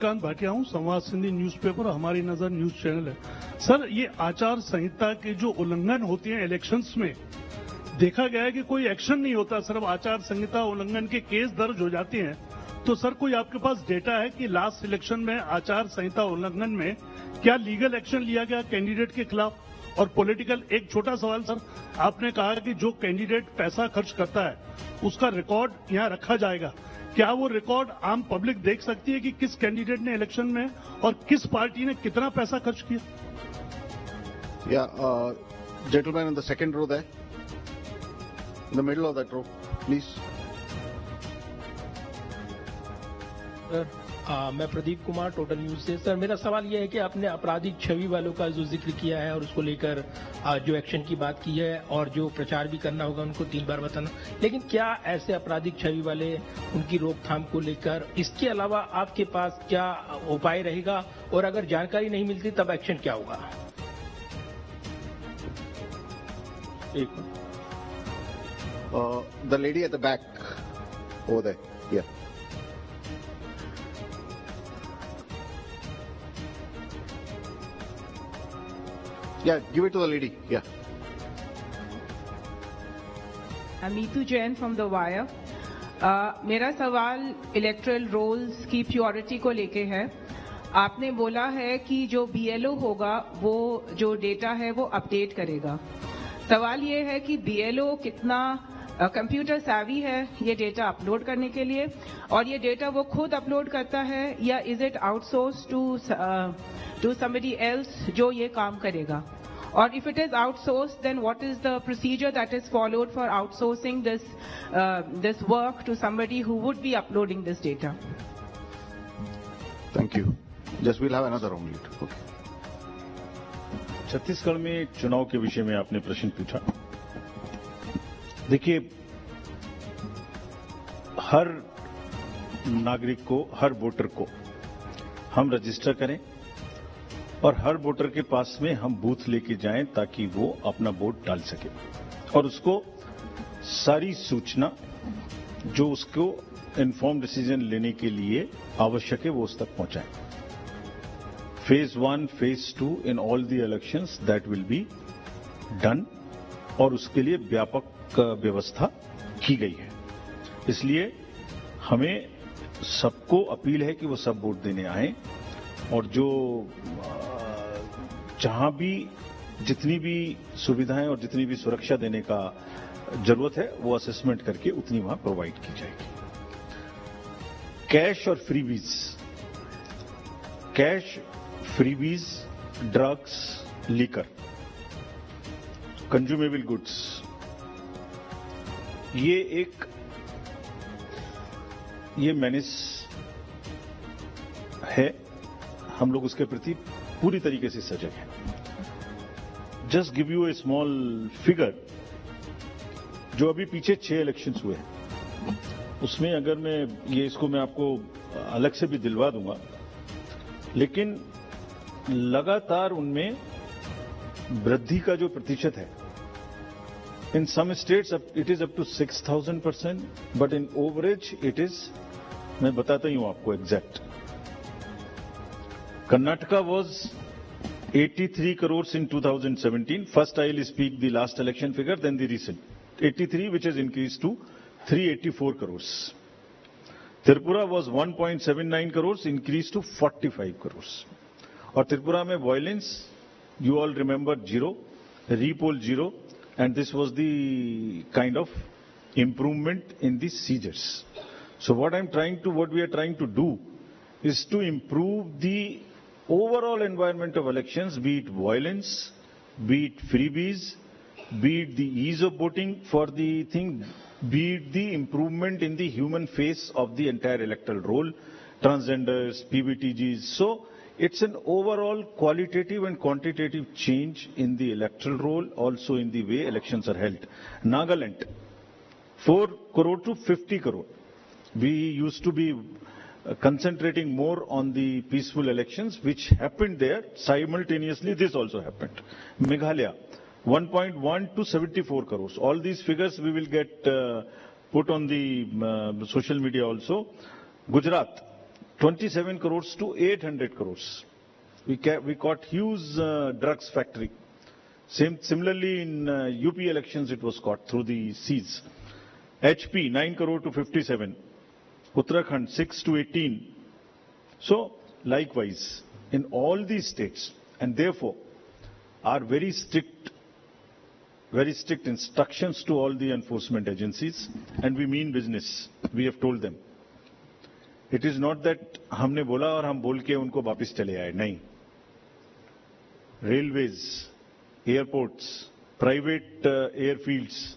कांत भाटिया हूं, संवाद सिंधी न्यूज़पेपर हमारी नजर न्यूज चैनल है। सर, ये आचार संहिता के जो उल्लंघन होते हैं इलेक्शंस में, देखा गया है कि कोई एक्शन नहीं होता, सिर्फ आचार संहिता उल्लंघन के केस दर्ज हो जाते हैं। तो सर, कोई आपके पास डेटा है कि लास्ट इलेक्शन में आचार संहिता उल्लंघन में क्या लीगल एक्शन लिया गया कैंडिडेट के खिलाफ? और पॉलिटिकल, एक छोटा सवाल सर, आपने कहा कि जो कैंडिडेट पैसा खर्च करता है उसका रिकॉर्ड यहाँ रखा जाएगा। क्या वो रिकॉर्ड आम पब्लिक देख सकती है कि किस कैंडिडेट ने इलेक्शन में और किस पार्टी ने कितना पैसा खर्च किया? Gentleman in the second row there, in the middle of that row, please. Sir, मैं प्रदीप कुमार, टोटल न्यूज से। सर, मेरा सवाल यह है कि आपने आपराधिक छवि वालों का जो जिक्र किया है और उसको लेकर जो एक्शन की बात की है और जो प्रचार भी करना होगा उनको 3 बार बताना, लेकिन क्या ऐसे आपराधिक छवि वाले, उनकी रोकथाम को लेकर इसके अलावा आपके पास क्या उपाय रहेगा, और अगर जानकारी नहीं मिलती तब एक्शन क्या होगा? The lady at the back over there. Yeah. Yeah, give it to the lady. Yeah. I'm Neetu Jain from The Wire. मेरा सवाल इलेक्ट्रल रोल्स की प्योरिटी को लेके है। आपने बोला है कि जो BLO होगा वो जो डेटा है वो अपडेट करेगा। सवाल ये है कि BLO कितना कंप्यूटर savvy है ये डेटा अपलोड करने के लिए, और ये डेटा वो खुद अपलोड करता है या is it outsource to somebody else जो ये काम करेगा? और if it is outsourced, then what is the procedure that is followed for outsourcing this work to somebody who would be uploading this data? Thank you. Just we'll have another round later. Okay. Chhattisgarh में चुनाव के विषय में आपने प्रश्न पूछा। देखिए, हर नागरिक को, हर वोटर को हम रजिस्टर करें और हर वोटर के पास में हम बूथ लेके जाएं ताकि वो अपना वोट डाल सके और उसको सारी सूचना जो उसको इन्फॉर्म डिसीजन लेने के लिए आवश्यक है वो उस तक पहुंचाएं। Phase 1, phase 2 in all the elections that will be done, और उसके लिए व्यापक व्यवस्था की गई है। इसलिए हमें सबको अपील है कि वो सब वोट देने आए और जो जहां भी जितनी भी सुविधाएं और जितनी भी सुरक्षा देने का जरूरत है वो असेसमेंट करके उतनी वहां प्रोवाइड की जाएगी। कैश और freebies, drugs, liquor, consumable goods, ये मेनेस है। हम लोग उसके प्रति पूरी तरीके से सजग हैं। Just give U A small figure, जो अभी पीछे 6 इलेक्शंस हुए हैं उसमें अगर मैं आपको अलग से भी दिलवा दूंगा, लेकिन लगातार उनमें वृद्धि का जो प्रतिशत है, in some states it is up to 6000%, but in average it is, मैं बताता ही हूं आपको exact. Karnataka was 83 crores in 2017. First, I will speak the last election figure, then the recent. 83, which has increased to 384 crores. Tripura was 1.79 crores, increased to 45 crores. और त्रिपुरा में violence, you all remember, 0, repoll 0, and this was the kind of improvement in the seizures. So what we are trying to do is to improve the overall environment of elections, be it violence, be it freebies, be it the ease of voting for the thing, be it the improvement in the human face of the entire electoral roll, transgenders, PBTGs. So it's an overall qualitative and quantitative change in the electoral roll, also in the way elections are held. Nagaland, 4 crore to 50 crore. We used to be concentrating more on the peaceful elections which happened there. Simultaneously, this also happened. Meghalaya, 1.1 to 74 crores. All these figures we will get put on the social media also. Gujarat, 27 crores to 800 crores. We caught huge drugs factory. Similarly, in UP elections, it was caught through the seas. HP, 9 crore to 57. Uttarakhand, 6 to 18. So, likewise, in all these states, and therefore, are very strict instructions to all the enforcement agencies, and we mean business. We have told them. It is not that हमने बोला और हम बोल के उनको वापस चले आए, नहीं. Railways, airports, private airfields,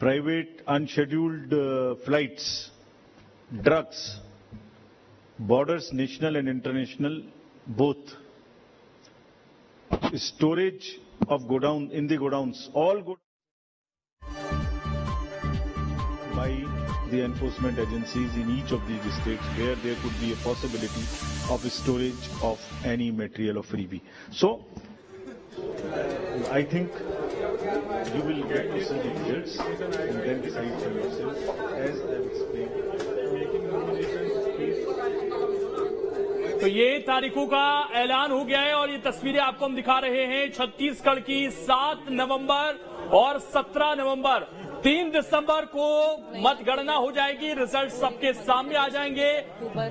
private unscheduled flights, drugs, borders, national and international, both. Storage of godown in the godowns, all go by the enforcement agencies in each of these states where there could be a possibility of storage of any material of freebie. So, I think you will get to see the results and then decide for yourself as I have explained. तो ये तारीखों का ऐलान हो गया है और ये तस्वीरें आपको हम दिखा रहे हैं छत्तीसगढ़ की 7 नवंबर और 17 नवंबर 3 दिसंबर को मतगणना हो जाएगी। रिजल्ट सबके सामने आ जाएंगे।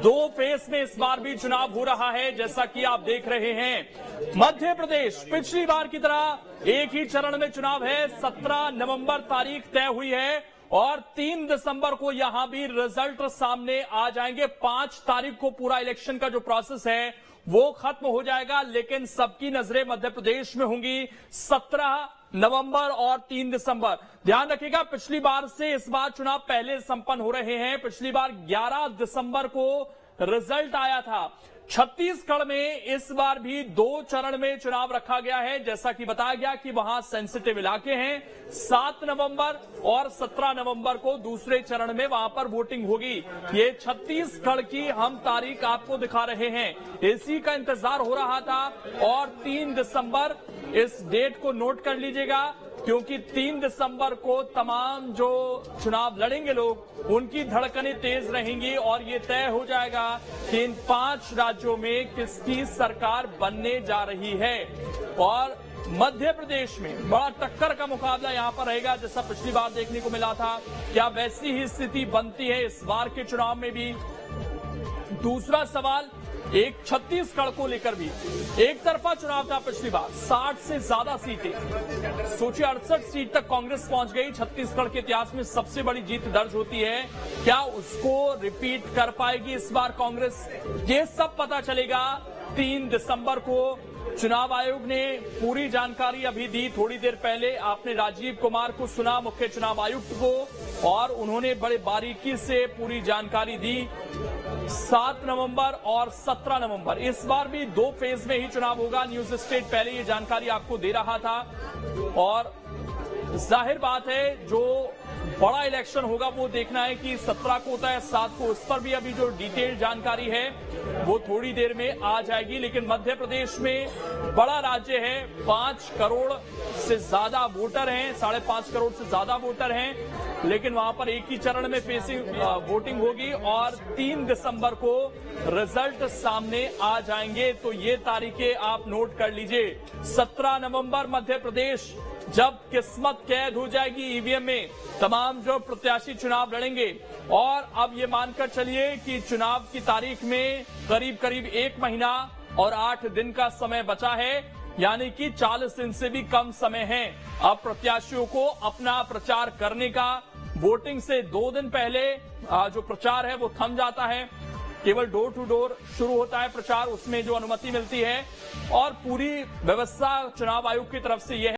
2 फेज में इस बार भी चुनाव हो रहा है, जैसा कि आप देख रहे हैं। मध्य प्रदेश पिछली बार की तरह एक ही चरण में चुनाव है। 17 नवंबर तारीख तय हुई है और 3 दिसंबर को यहां भी रिजल्ट सामने आ जाएंगे। 5 तारीख को पूरा इलेक्शन का जो प्रोसेस है वो खत्म हो जाएगा, लेकिन सबकी नजरें मध्य प्रदेश में होंगी 17 नवंबर और 3 दिसंबर। ध्यान रखिएगा, पिछली बार से इस बार चुनाव पहले संपन्न हो रहे हैं। पिछली बार 11 दिसंबर को रिजल्ट आया था। छत्तीसगढ़ में इस बार भी 2 चरण में चुनाव रखा गया है, जैसा कि बताया गया कि वहां सेंसिटिव इलाके हैं। 7 नवंबर और 17 नवंबर को दूसरे चरण में वहां पर वोटिंग होगी। ये छत्तीसगढ़ की हम तारीख आपको दिखा रहे हैं। इसी का इंतजार हो रहा था और 3 दिसंबर इस डेट को नोट कर लीजिएगा, क्योंकि 3 दिसंबर को तमाम जो चुनाव लड़ेंगे लोग उनकी धड़कनें तेज रहेंगी और ये तय हो जाएगा कि इन 5 राज्यों में किसकी सरकार बनने जा रही है। और मध्य प्रदेश में बड़ा टक्कर का मुकाबला यहां पर रहेगा, जैसा पिछली बार देखने को मिला था। क्या वैसी ही स्थिति बनती है इस बार के चुनाव में भी? दूसरा सवाल, एक छत्तीसगढ़ को लेकर भी एक तरफा चुनाव था पिछली बार। 60 से ज्यादा सीटें, सोचिए 68 सीट तक कांग्रेस पहुंच गई। छत्तीसगढ़ के इतिहास में सबसे बड़ी जीत दर्ज होती है। क्या उसको रिपीट कर पाएगी इस बार कांग्रेस? ये सब पता चलेगा 3 दिसंबर को। चुनाव आयोग ने पूरी जानकारी अभी दी। थोड़ी देर पहले आपने राजीव कुमार को सुना, मुख्य चुनाव आयुक्त को, और उन्होंने बड़े बारीकी से पूरी जानकारी दी। 7 नवंबर और 17 नवंबर इस बार भी 2 फेज में ही चुनाव होगा। न्यूज स्टेट पहले ये जानकारी आपको दे रहा था और जाहिर बात है जो बड़ा इलेक्शन होगा वो देखना है कि 17 को होता है 7 को। इस पर भी अभी जो डिटेल जानकारी है वो थोड़ी देर में आ जाएगी। लेकिन मध्य प्रदेश में बड़ा राज्य है, 5 करोड़ से ज्यादा वोटर हैं, 5.5 करोड़ से ज्यादा वोटर हैं, लेकिन वहां पर एक ही चरण में वोटिंग होगी और 3 दिसंबर को रिजल्ट सामने आ जाएंगे। तो ये तारीखें आप नोट कर लीजिए। 17 नवंबर मध्य प्रदेश, जब किस्मत कैद हो जाएगी ईवीएम में, तमाम जो प्रत्याशी चुनाव लड़ेंगे। और अब ये मानकर चलिए कि चुनाव की तारीख में करीब करीब 1 महीना और 8 दिन का समय बचा है, यानी कि 40 दिन से भी कम समय है अब प्रत्याशियों को अपना प्रचार करने का। वोटिंग से 2 दिन पहले जो प्रचार है वो थम जाता है। केवल डोर टू डोर शुरू होता है प्रचार, उसमें जो अनुमति मिलती है। और पूरी व्यवस्था चुनाव आयोग की तरफ से यह है